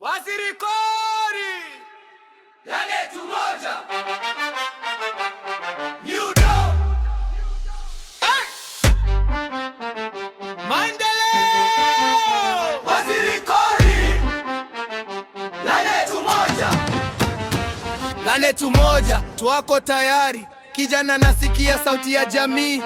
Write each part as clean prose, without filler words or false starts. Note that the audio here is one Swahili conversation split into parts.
Waziri Kori la letu moja maendeleo. Waziri Kori la letu moja, la letu moja. Tuwako tayari, kijana nasikia sauti ya jamii.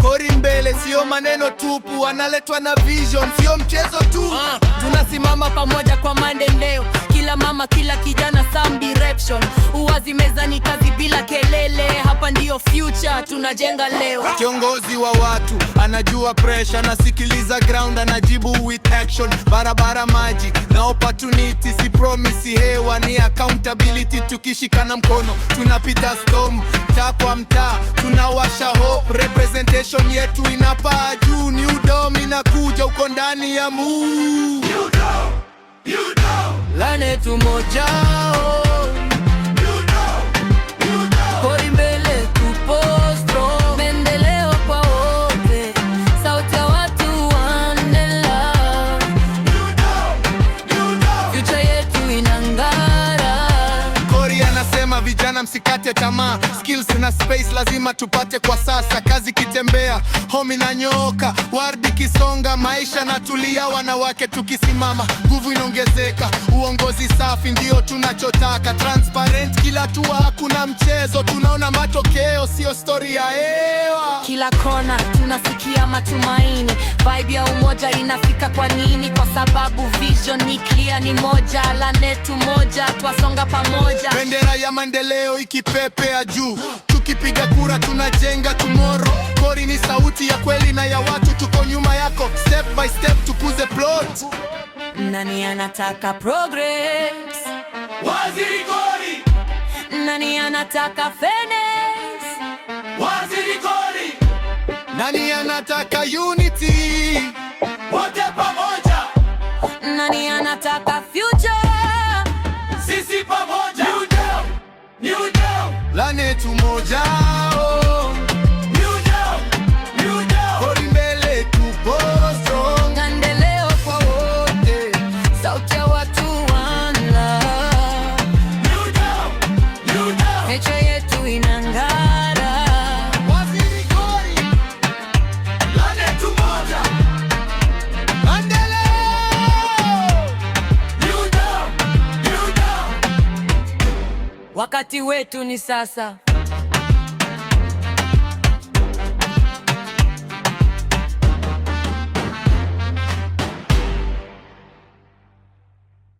Kori mbele, sio maneno tupu, analetwa na vision, sio mchezo tu. Tunasimama pamoja kwa maendeleo, kila mama, kila kijana, some direction. Uwazi mezani, kazi bila kelele, hapa ndio future tunajenga leo. Kiongozi wa watu, anajua pressure, anasikiliza ground, anajibu with action. Barabara, maji na opportunity, si promise hewa, ni accountability. Tukishikana mkono, tunapita storm, mtaa kwa mtaa, tunawasha hope. Representation yetu inapaa juu, new dome inakuja, uko ndani ya move. La letu moja, Kori mbele, tupo strong. Maendeleo kwa wote, sauti ya watu one love. Future yetu inang'ara. Kori anasema vijana msikate tamaa, skills na space lazima tupate kwa sasa. Kazi kitembea, home inanyooka, wardi kisonga, maisha natulia, wanawake tukisimama, nguvu inaongezeka. Uongozi safi ndio tunachotaka, transparent kila hatua, hakuna mchezo. Tunaona matokeo, sio story ya hewa. Kila kona tunasikia matumaini, vibe ya umoja inafika. Kwa nini? Kwa sababu vision ni clear, ni moja, la letu moja, twasonga pamoja. Bendera ya maendeleo ikipepea juu, tukipiga kura tunajenga tomorrow. Kori ni sauti ya kweli na ya watu, tuko nyuma yako, step by step tukuze plot. Nani anataka progress? Waziri Kori. Nani anataka fairness? Waziri Kori. Nani anataka unity? Wote pamoja. Nani anataka future? Sisi pamoja. New down. La letu moja. Kori mbele, tupo strong. Maendeleo kwa wote, sauti ya watu one love. Future yetu inang'ara. Waziri Kori la letu moja. Maendeleo. Wakati wetu ni sasa.